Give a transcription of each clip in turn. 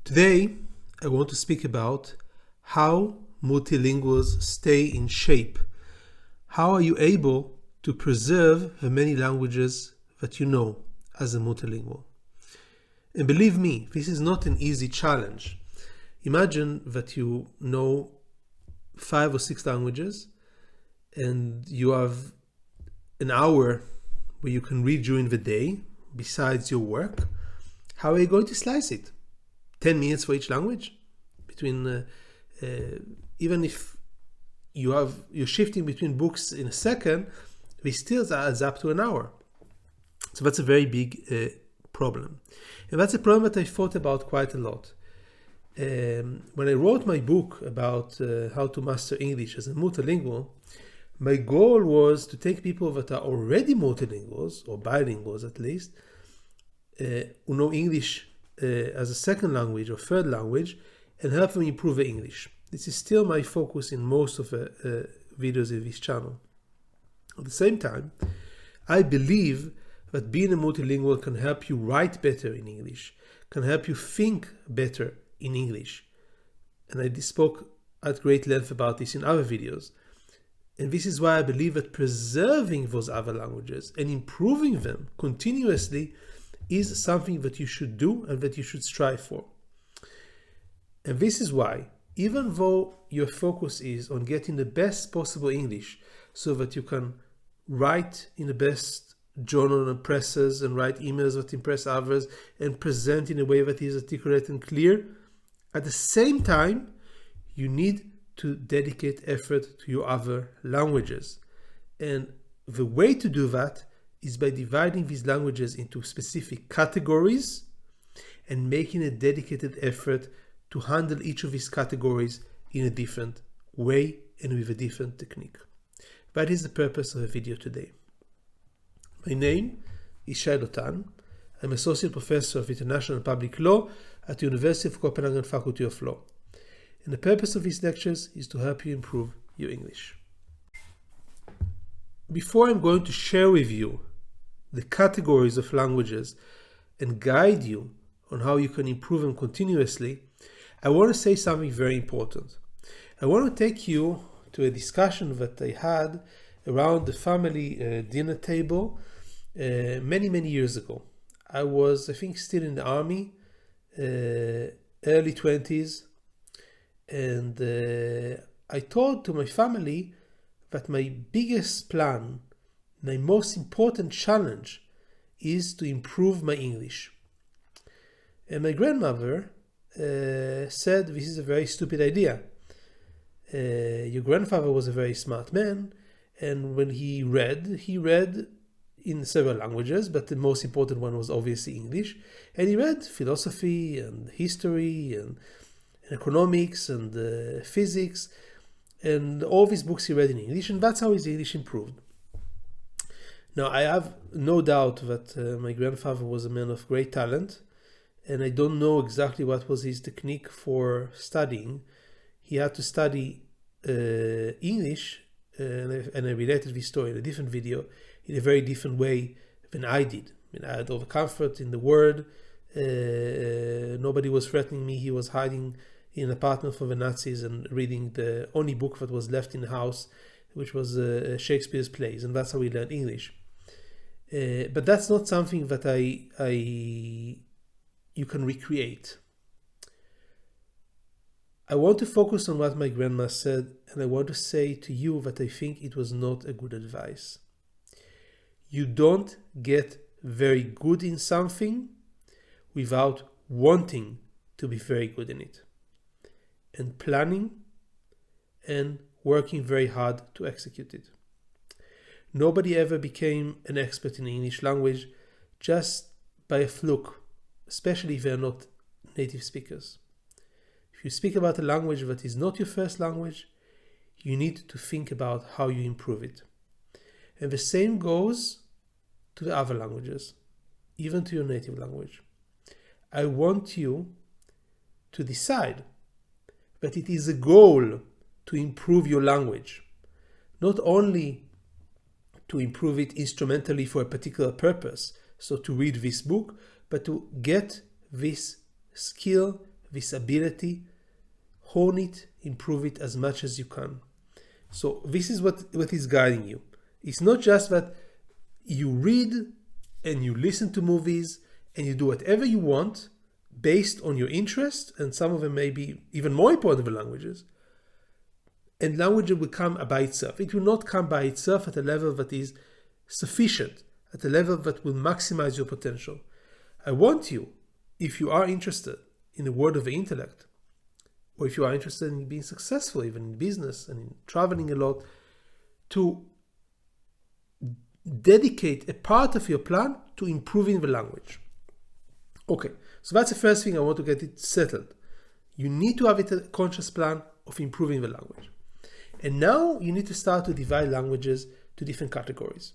Today, I want to speak about how multilinguals stay in shape. How are you able to preserve the many languages that you know as a multilingual? And believe me, this is not an easy challenge. Imagine that you know 5 or 6 languages and you have an hour where you can read during the day besides your work. How are you going to slice it? 10 minutes for each language? Even if you're shifting between books in a second, this still adds up to an hour. So that's a very big problem. And that's a problem that I thought about quite a lot. When I wrote my book about how to master English as a multilingual, my goal was to take people that are already multilinguals, or bilinguals at least, who know English as a second language or third language, and help them improve their English. This is still my focus in most of the videos in this channel. At the same time, I believe that being a multilingual can help you write better in English, can help you think better in English. And I spoke at great length about this in other videos. And this is why I believe that preserving those other languages and improving them continuously is something that you should do and that you should strive for. And this is why, even though your focus is on getting the best possible English so that you can write in the best journal and presses and write emails that impress others and present in a way that is articulate and clear, at the same time, you need to dedicate effort to your other languages. And the way to do that is by dividing these languages into specific categories and making a dedicated effort to handle each of these categories in a different way and with a different technique. That is the purpose of the video today. My name is Shai Lotan. I'm Associate Professor of International Public Law at the University of Copenhagen Faculty of Law. And the purpose of these lectures is to help you improve your English. Before I'm going to share with you the categories of languages and guide you on how you can improve them continuously, I want to say something very important. I want to take you to a discussion that I had around the family dinner table many years ago. I was, I think, still in the army, early 20s, and I told to my family that my biggest plan, my most important challenge, is to improve my English. And my grandmother said, this is a very stupid idea. Your grandfather was a very smart man, and when he read in several languages, but the most important one was obviously English, and he read philosophy and history and economics and physics, and all these books he read in English, and that's how his English improved. Now, I have no doubt that my grandfather was a man of great talent, and I don't know exactly what was his technique for studying. He had to study English, and I related this story in a different video, in a very different way than I did. I mean, I had all the comfort in the word. Nobody was threatening me. He was hiding in an apartment from the Nazis and reading the only book that was left in the house, which was Shakespeare's plays, and that's how we learned English. But that's not something that you can recreate. I want to focus on what my grandma said, and I want to say to you that I think it was not a good advice. You don't get very good in something without wanting to be very good in it, and planning and working very hard to execute it. Nobody ever became an expert in the English language just by a fluke, especially if they are not native speakers. If you speak about a language that is not your first language, you need to think about how you improve it. And the same goes to the other languages, even to your native language. I want you to decide that it is a goal to improve your language, not only to improve it instrumentally for a particular purpose, so to read this book, but to get this skill, this ability, hone it, improve it as much as you can. So this is what is guiding you. It's not just that you read and you listen to movies and you do whatever you want based on your interest, and some of them may be even more important than languages. And language will come by itself. It will not come by itself at a level that is sufficient, at a level that will maximize your potential. I want you, if you are interested in the world of the intellect, or if you are interested in being successful, even in business and in traveling a lot, to dedicate a part of your plan to improving the language. Okay, so that's the first thing I want to get it settled. You need to have a conscious plan of improving the language. And now you need to start to divide languages to different categories.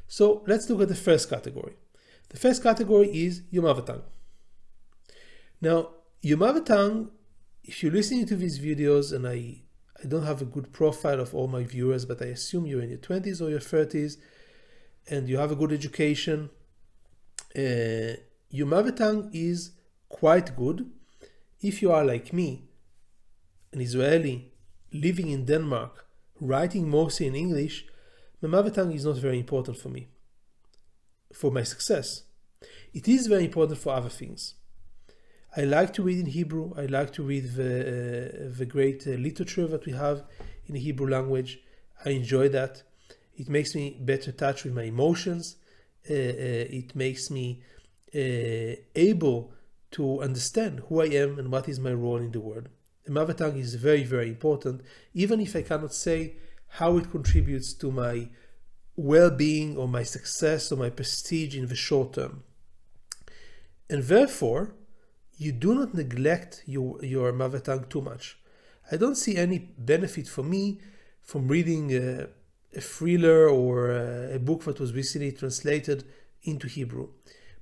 So let's look at the first category. The first category is your mother tongue. Now, your mother tongue, if you're listening to these videos, and I don't have a good profile of all my viewers, but I assume you're in your 20s or your 30s, and you have a good education, your mother tongue is quite good. If you are like me, an Israeli, living in Denmark, writing mostly in English, my mother tongue is not very important for me, for my success. It is very important for other things. I like to read in Hebrew. I like to read the great literature that we have in the Hebrew language. I enjoy that. It makes me better touch with my emotions. It makes me able to understand who I am and what is my role in the world. The mother tongue is very, very important, even if I cannot say how it contributes to my well-being or my success or my prestige in the short term. And therefore, you do not neglect your mother tongue too much. I don't see any benefit for me from reading a thriller or a book that was recently translated into Hebrew.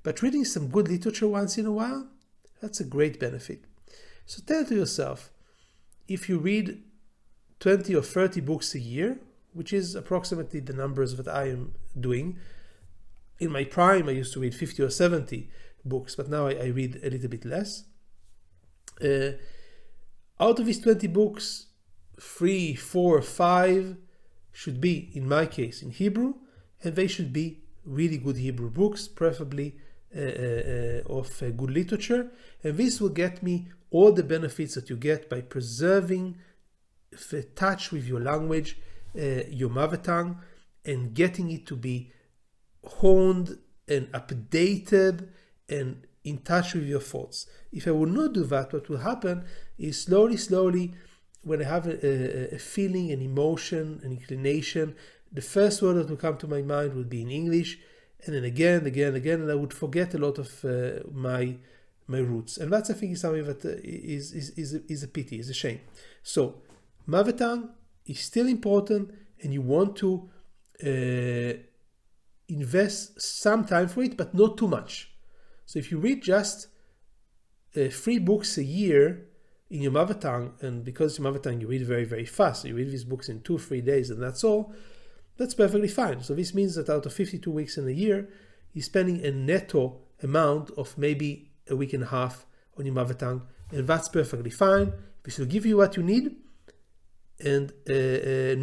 But reading some good literature once in a while, that's a great benefit. So tell to yourself, if you read 20 or 30 books a year, which is approximately the numbers that I am doing. In my prime, I used to read 50 or 70 books, but now I read a little bit less. Out of these 20 books, 3, 4, 5 should be, in my case, in Hebrew, and they should be really good Hebrew books, preferably of good literature. And this will get me all the benefits that you get by preserving the touch with your language, your mother tongue, and getting it to be honed and updated and in touch with your thoughts. If I will not do that, what will happen is slowly, when I have a feeling, an emotion, an inclination, the first word that will come to my mind will be in English, and then again, and I would forget a lot of my roots. And that's, I think, is something that is a pity, is a shame. So, mother tongue is still important, and you want to invest some time for it, but not too much. So if you read just 3 books a year in your mother tongue, and because your mother tongue you read very, very fast, you read these books in 2-3 days and that's all, that's perfectly fine. So this means that out of 52 weeks in a year, you're spending a netto amount of maybe a week and a half on your mother tongue, and that's perfectly fine. This will give you what you need and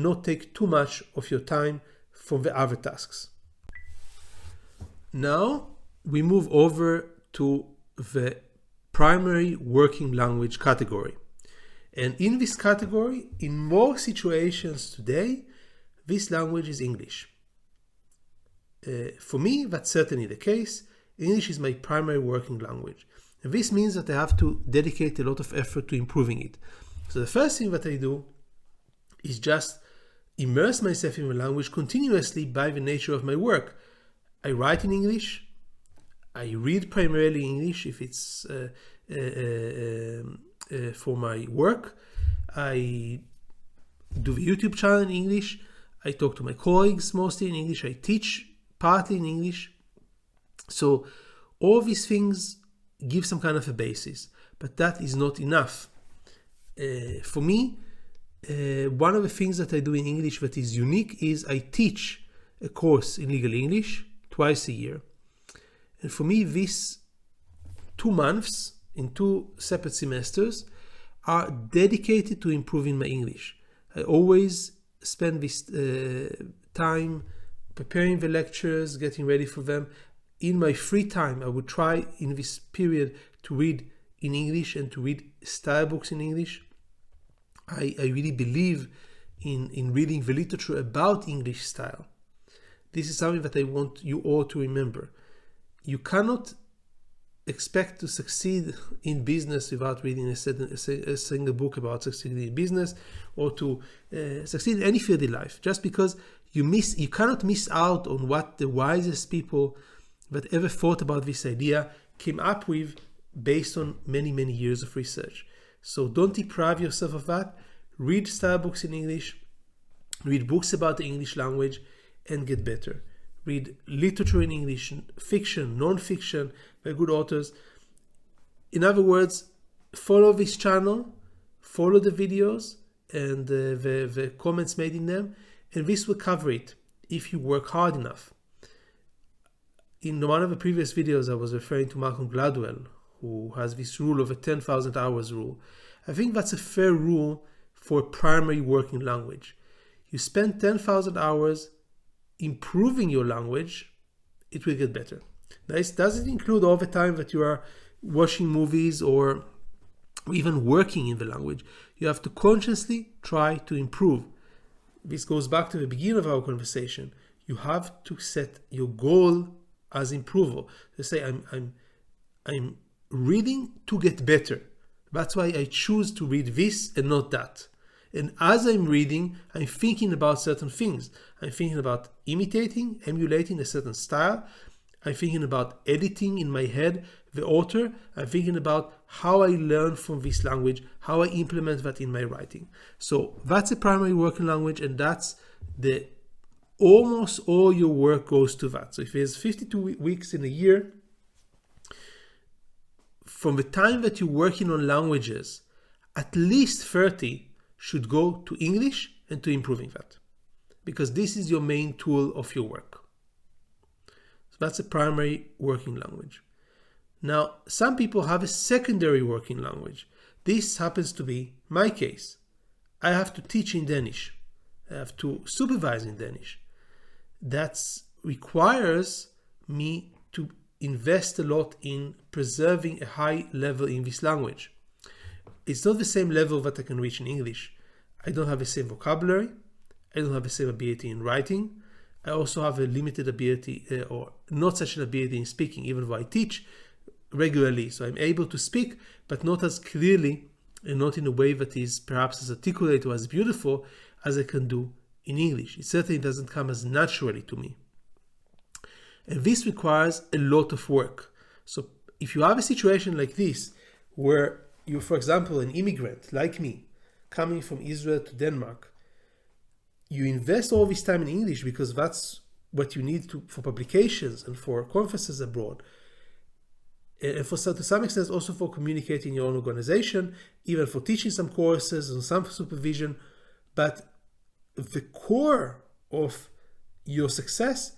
not take too much of your time from the other tasks. Now we move over to the primary working language category. And in this category, in more situations today, this language is English. For me, that's certainly the case. English is my primary working language. And this means that I have to dedicate a lot of effort to improving it. So the first thing that I do is just immerse myself in the language continuously by the nature of my work. I write in English. I read primarily English if it's for my work. I do the YouTube channel in English. I talk to my colleagues mostly in English. I teach partly in English. So all these things give some kind of a basis, but that is not enough. For me, one of the things that I do in English that is unique is I teach a course in legal English twice a year. And for me, this 2 months in 2 separate semesters are dedicated to improving my English. I always spend this time preparing the lectures, getting ready for them. In my free time, I would try in this period to read in English and to read style books in English. I really believe in reading the literature about English style. This is something that I want you all to remember. You cannot expect to succeed in business without reading a single book about succeeding in business, or to succeed in any field in life. Just because you cannot miss out on what the wisest people that ever thought about this idea came up with based on many, many years of research. So don't deprive yourself of that. Read style books in English, read books about the English language, and get better. Read literature in English, fiction, non-fiction, by good authors. In other words, follow this channel, follow the videos and the comments made in them, and this will cover it if you work hard enough. In one of the previous videos, I was referring to Malcolm Gladwell, who has this rule of a 10,000 hours rule. I think that's a fair rule for a primary working language. You spend 10,000 hours improving your language, it will get better. This doesn't include all the time that you are watching movies or even working in the language. You have to consciously try to improve. This goes back to the beginning of our conversation. You have to set your goal as improval. To say, I'm reading to get better. That's why I choose to read this and not that. And as I'm reading, I'm thinking about certain things. I'm thinking about imitating, emulating a certain style. I'm thinking about editing in my head the author. I'm thinking about how I learn from this language, how I implement that in my writing. So that's a primary working language, and that's almost all your work goes to that. So if there's 52 weeks in a year, from the time that you're working on languages, at least 30 should go to English and to improving that, because this is your main tool of your work. So that's a primary working language. Now, some people have a secondary working language. This happens to be my case. I have to teach in Danish. I have to supervise in Danish. That requires me to invest a lot in preserving a high level in this language. It's not the same level that I can reach in English. I don't have the same vocabulary. I don't have the same ability in writing. I also have a limited ability or not such an ability in speaking, even though I teach regularly. So I'm able to speak, but not as clearly and not in a way that is perhaps as articulate or as beautiful as I can do in English. It certainly doesn't come as naturally to me. And this requires a lot of work. So if you have a situation like this, where you're, for example, an immigrant like me, coming from Israel to Denmark, you invest all this time in English because that's what you need for publications and for conferences abroad. And to some extent also for communicating your own organization, even for teaching some courses and some supervision. But the core of your success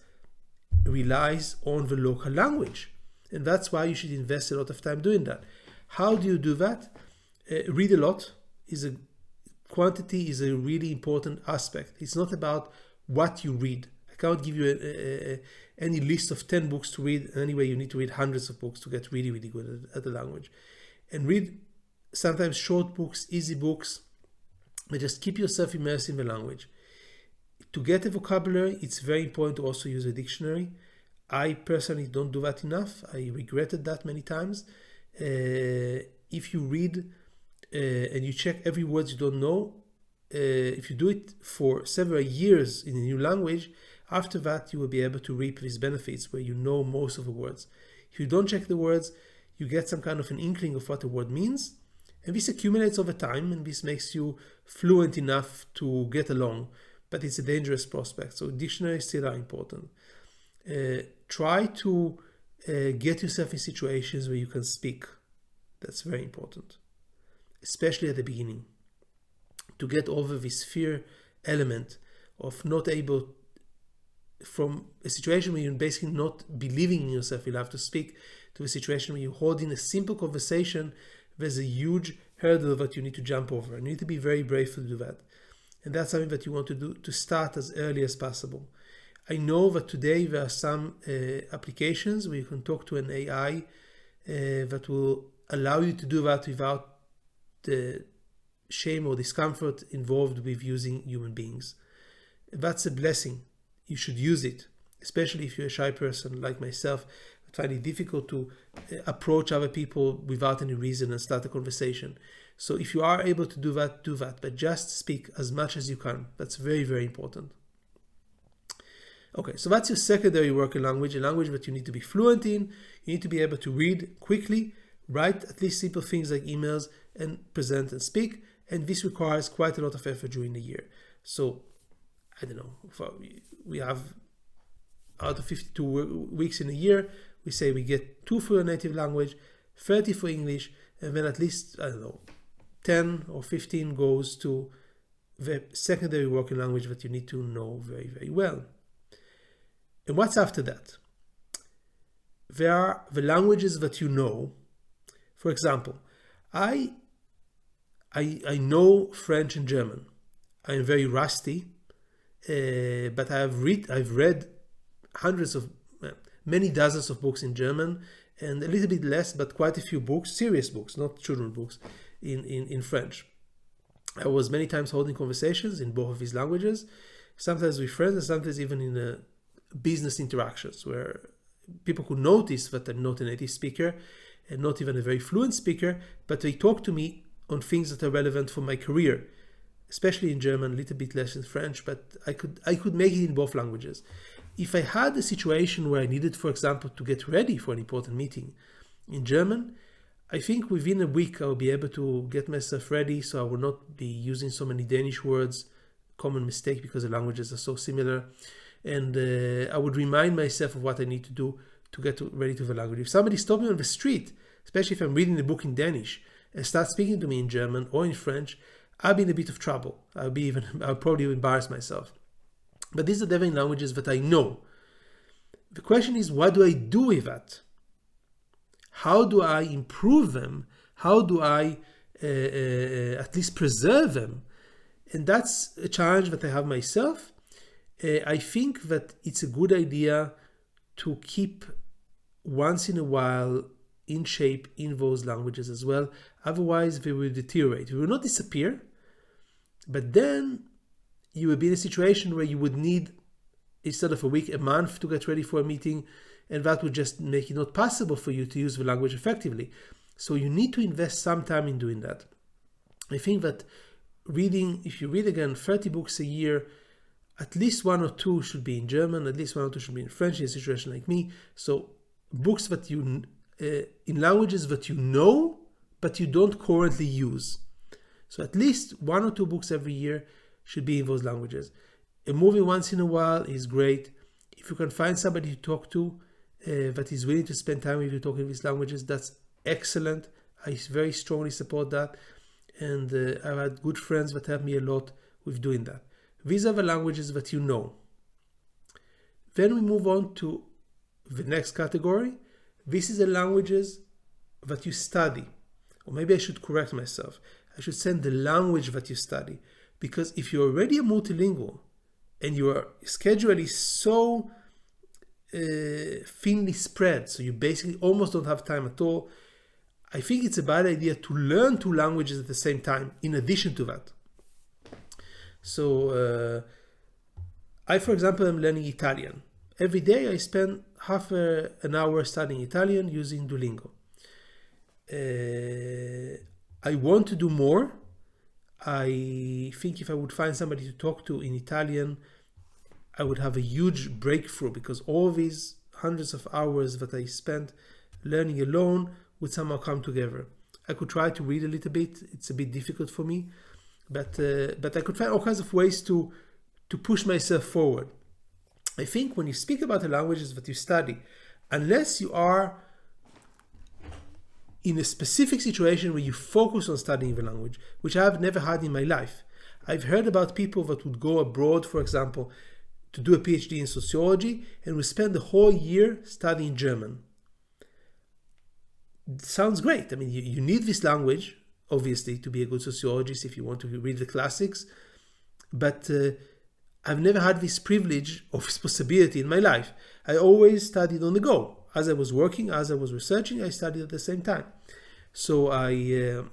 relies on the local language. And that's why you should invest a lot of time doing that. How do you do that? Read a lot. Quantity is a really important aspect. It's not about what you read. I can't give you any list of 10 books to read. Anyway, you need to read hundreds of books to get really, really good at the language. And read sometimes short books, easy books, but just keep yourself immersed in the language. To get a vocabulary, it's very important to also use a dictionary. I personally don't do that enough. I regretted that many times. If you read and you check every word you don't know, if you do it for several years in a new language, after that you will be able to reap these benefits where you know most of the words. If you don't check the words, you get some kind of an inkling of what the word means, and this accumulates over time, and this makes you fluent enough to get along, but it's a dangerous prospect. So dictionaries still are important. Try to get yourself in situations where you can speak. That's very important, especially at the beginning, to get over this fear element of not able, from a situation where you're basically not believing in yourself enough to speak, to a situation where you're holding a simple conversation, there's a huge hurdle that you need to jump over. And you need to be very brave to do that. And that's something that you want to do to start as early as possible. I know that today there are some applications where you can talk to an AI that will allow you to do that without the shame or discomfort involved with using human beings. That's a blessing. You should use it, especially if you're a shy person like myself. I find it difficult to approach other people without any reason and start a conversation. So if you are able to do that, do that. But just speak as much as you can. That's very, very important. Okay, so that's your secondary working language, a language that you need to be fluent in. You need to be able to read quickly, write at least simple things like emails, and present and speak. And this requires quite a lot of effort during the year. So, I don't know, we have out of 52 weeks in a year, we say we get 2 for your native language, 30 for English, and then at least, 10 or 15 goes to the secondary working language that you need to know very, very well. And what's after that? There are the languages that you know. For example, I know French and German. I'm very rusty, but I've read many dozens of books in German, and a little bit less, but quite a few books, serious books, not children's books, in French. I was many times holding conversations in both of these languages, sometimes with friends and sometimes even in business interactions where people could notice that I'm not a native speaker and not even a very fluent speaker, but they talk to me on things that are relevant for my career, especially in German, a little bit less in French, but I could make it in both languages. If I had a situation where I needed, for example, to get ready for an important meeting in German, I think within a week I'll be able to get myself ready, so I will not be using so many Danish words, common mistake because the languages are so similar. And I would remind myself of what I need to do to get ready to the language. If somebody stopped me on the street, especially if I'm reading the book in Danish, and start speaking to me in German or in French, I'll be in a bit of trouble. I'll probably embarrass myself. But these are definitely languages that I know. The question is, what do I do with that? How do I improve them? How do I at least preserve them? And that's a challenge that I have myself. I think that it's a good idea to keep once in a while in shape in those languages as well. Otherwise, they will deteriorate. They will not disappear, but then you will be in a situation where you would need, instead of a week, a month to get ready for a meeting, and that would just make it not possible for you to use the language effectively. So you need to invest some time in doing that. I think that reading, if you read again 30 books a year, at least 1 or 2 should be in German, at least 1 or 2 should be in French in a situation like me. So books that you, in languages that you know, but you don't currently use. So at least 1 or 2 books every year should be in those languages. A movie once in a while is great. If you can find somebody to talk to that is willing to spend time with you talking these languages, that's excellent. I very strongly support that. And I've had good friends that help me a lot with doing that. These are the languages that you know. Then we move on to the next category. This is the languages that you study. Or maybe I should correct myself. I should say the language that you study. Because if you're already a multilingual and your schedule is so thinly spread, so you basically almost don't have time at all, I think it's a bad idea to learn 2 languages at the same time in addition to that. So I, for example, am learning Italian. Every day I spend half an hour studying Italian using Duolingo. I want to do more. I think if I would find somebody to talk to in Italian, I would have a huge breakthrough, because all these hundreds of hours that I spent learning alone would somehow come together. I could try to read a little bit. It's a bit difficult for me, but I could find all kinds of ways to push myself forward. I think when you speak about the languages that you study, unless you are in a specific situation where you focus on studying the language, which I have never had in my life. I've heard about people that would go abroad, for example, to do a PhD in sociology and would spend the whole year studying German. sounds great. I mean, you need this language, obviously, to be a good sociologist if you want to read the classics. But I've never had this privilege or this possibility in my life. I always studied on the go. As I was working, as I was researching, I studied at the same time. So I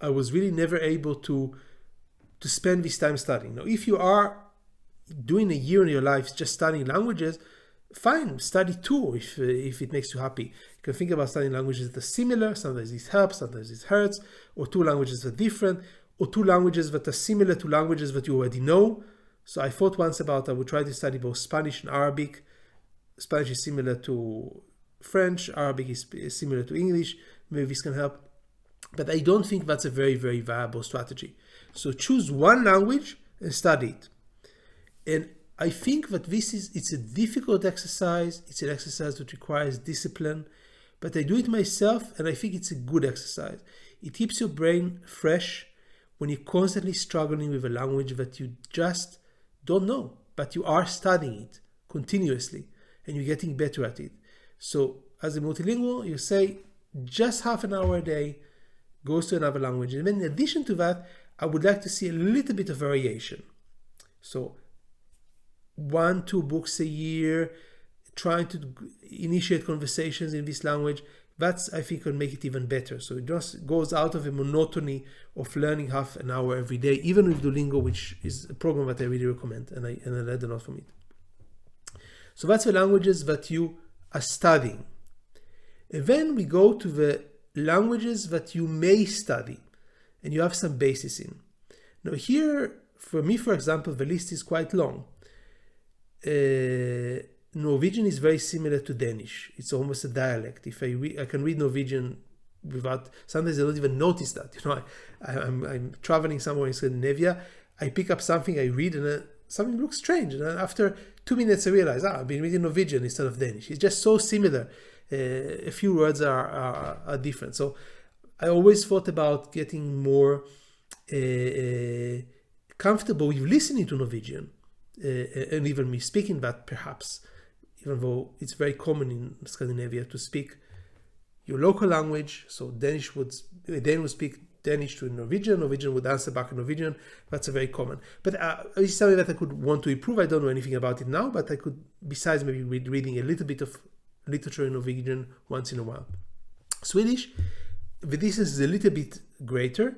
was really never able to spend this time studying. Now, if you are doing a year in your life just studying languages, fine, study two if it makes you happy. You can think about studying languages that are similar. Sometimes it helps, sometimes it hurts, or two languages that are different, or two languages that are similar to languages that you already know. So I thought once about I would try to study both Spanish and Arabic. Spanish is similar to French, Arabic is similar to English. Maybe this can help. But I don't think that's a very, very viable strategy. So choose one language and study it. And I think that it's a difficult exercise. It's an exercise that requires discipline. But I do it myself, and I think it's a good exercise. It keeps your brain fresh when you're constantly struggling with a language that you just don't know, but you are studying it continuously and you're getting better at it. So as a multilingual, you say just half an hour a day goes to another language. And then in addition to that, I would like to see a little bit of variation. So 1-2 books a year, trying to initiate conversations in this language. That's, I think, will make it even better. So it just goes out of the monotony of learning half an hour every day, even with Duolingo, which is a program that I really recommend, and I learned a lot from it. So that's the languages that you are studying. And then we go to the languages that you may study, and you have some basis in. Now here, for me, for example, the list is quite long. Norwegian is very similar to Danish. It's almost a dialect. If I can read Norwegian without, sometimes I don't even notice that. You know, I'm traveling somewhere in Scandinavia, I pick up something, I read, and something looks strange. And then after 2 minutes, I realize, I've been reading Norwegian instead of Danish. It's just so similar. A few words are different. So I always thought about getting more comfortable with listening to Norwegian, and even me speaking that, perhaps, even though it's very common in Scandinavia to speak your local language. So Dane would speak Danish to Norwegian, Norwegian would answer back in Norwegian. That's a very common. But it's something that I could want to improve. I don't know anything about it now, but I could, besides maybe reading a little bit of literature in Norwegian once in a while. Swedish, the distance is a little bit greater,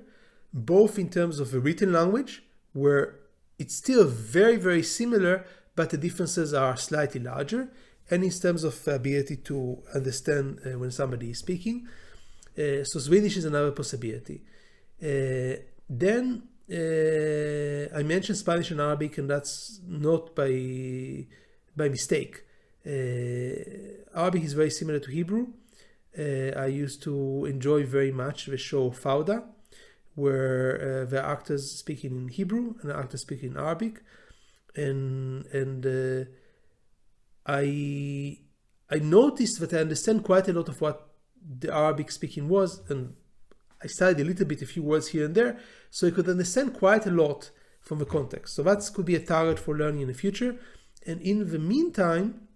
both in terms of the written language, where it's still very, very similar, but the differences are slightly larger, and in terms of ability to understand when somebody is speaking. So Swedish is another possibility. Then I mentioned Spanish and Arabic, and that's not by mistake. Arabic is very similar to Hebrew. I used to enjoy very much the show Fauda, where the actors speaking in Hebrew and the actors speaking in Arabic, and I noticed that I understand quite a lot of what the Arabic speaking was, and I studied a little bit, a few words here and there, so I could understand quite a lot from the context. So that could be a target for learning in the future. And in the meantime,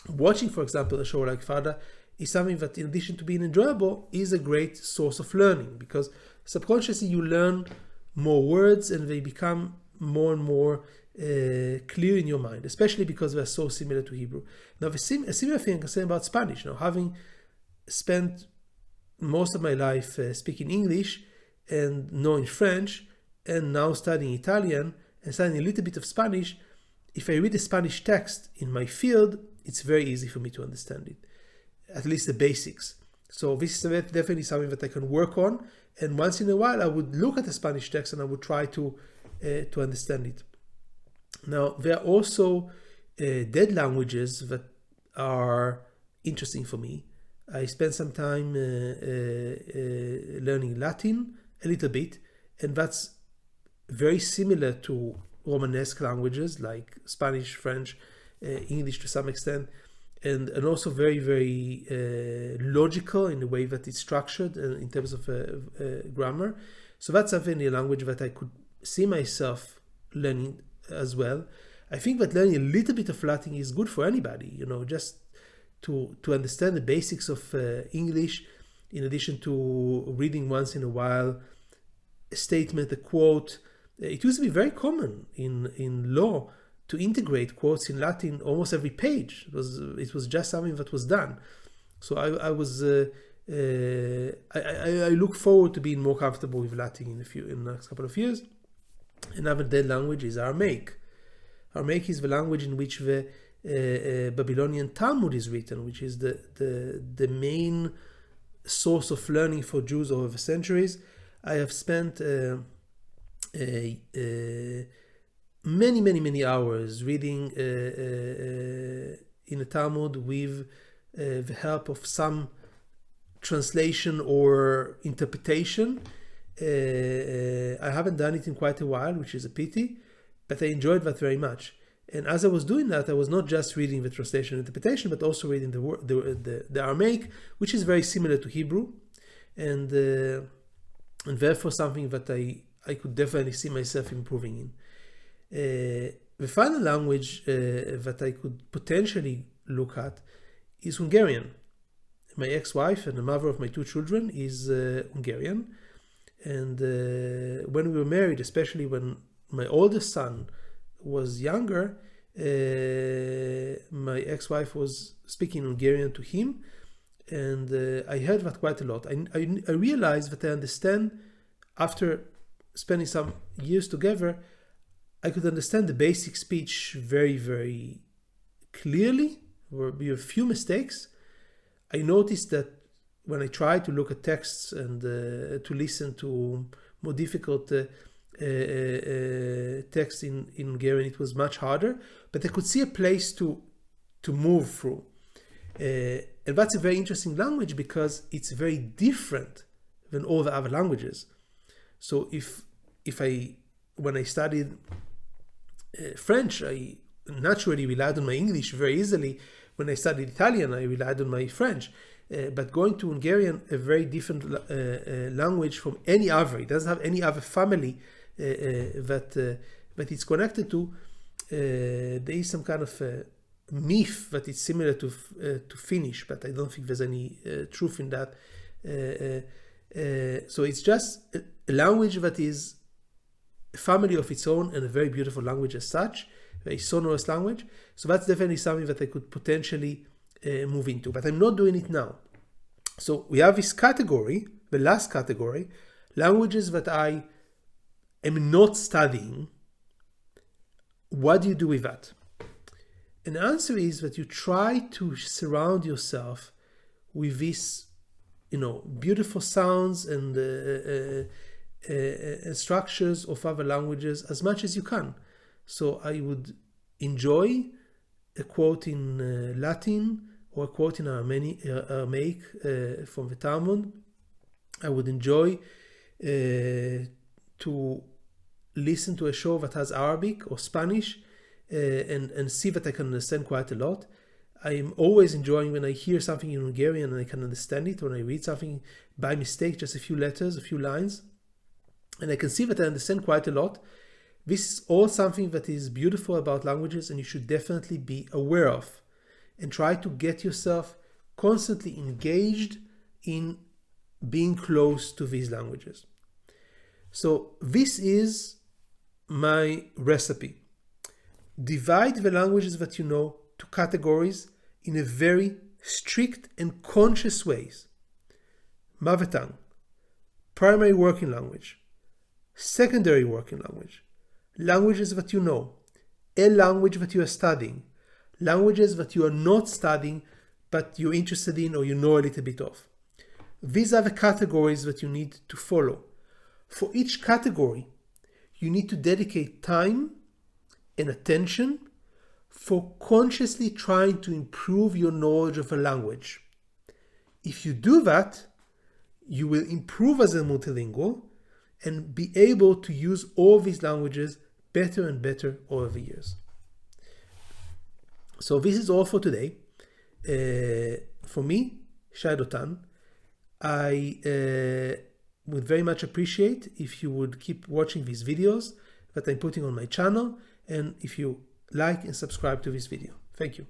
watching, for example, a show like Fauda is something that, in addition to being enjoyable, is a great source of learning, because subconsciously you learn more words and they become more and more clear in your mind, especially because they're so similar to Hebrew. Now, a similar thing I can say about Spanish. Now, having spent most of my life speaking English and knowing French, and now studying Italian and studying a little bit of Spanish, if I read a Spanish text in my field, it's very easy for me to understand it, at least the basics. So this is definitely something that I can work on, and once in a while I would look at the Spanish text and I would try to understand it. Now, there are also dead languages that are interesting for me. I spent some time learning Latin a little bit, and that's very similar to Romanesque languages like Spanish, French, English to some extent, and also very, very logical in the way that it's structured in terms of grammar. So that's definitely a language that I could see myself learning as well. I think that learning a little bit of Latin is good for anybody, just to understand the basics of English, in addition to reading once in a while a statement, a quote. It used to be very common in law to integrate quotes in Latin almost every page. It was just something that was done. So I look forward to being more comfortable with Latin in the next couple of years. Another dead language is Aramaic. Aramaic is the language in which the Babylonian Talmud is written, which is the main source of learning for Jews over the centuries. I have spent many hours reading in the Talmud with the help of some translation or interpretation. I haven't done it in quite a while, which is a pity, but I enjoyed that very much. And as I was doing that, I was not just reading the translation and interpretation, but also reading the Aramaic, which is very similar to Hebrew, and therefore something that I could definitely see myself improving in. The final language that I could potentially look at is Hungarian. My ex-wife and the mother of my 2 children is Hungarian, and when we were married, especially when my oldest son was younger, my ex-wife was speaking Hungarian to him, and I heard that quite a lot. I realized that I understand, after spending some years together, I could understand the basic speech very, very clearly. There would be a few mistakes. I noticed that when I tried to look at texts and to listen to more difficult text in Hungarian, it was much harder, but I could see a place to move through. And that's a very interesting language because it's very different than all the other languages. So when I studied French, I naturally relied on my English very easily. When I studied Italian, I relied on my French. But going to Hungarian, a very different language from any other. It doesn't have any other family that it's connected to. There is some kind of myth that it's similar to Finnish, but I don't think there's any truth in that. So it's just a language that is a family of its own and a very beautiful language as such, a very sonorous language. So that's definitely something that I could potentially move into, but I'm not doing it now. So we have this category, the last category, languages that I am not studying. What do you do with that? And the answer is that you try to surround yourself with these, beautiful sounds and structures of other languages as much as you can. So I would enjoy a quote in Latin or a quote in Aramaic from the Talmud. I would enjoy to listen to a show that has Arabic or Spanish and see that I can understand quite a lot. I am always enjoying when I hear something in Hungarian and I can understand it, when I read something by mistake, just a few letters, a few lines, and I can see that I understand quite a lot. This is all something that is beautiful about languages, and you should definitely be aware of and try to get yourself constantly engaged in being close to these languages. So this is my recipe. Divide the languages that you know to categories in a very strict and conscious ways. Mother tongue, primary working language, secondary working language, languages that you know, a language that you are studying, languages that you are not studying but you're interested in or you know a little bit of. These are the categories that you need to follow. For each category, you need to dedicate time and attention for consciously trying to improve your knowledge of a language. If you do that, you will improve as a multilingual and be able to use all these languages better and better over the years. So this is all for today. For me, Shai Dotan, I would very much appreciate if you would keep watching these videos that I'm putting on my channel, and if you like and subscribe to this video. Thank you.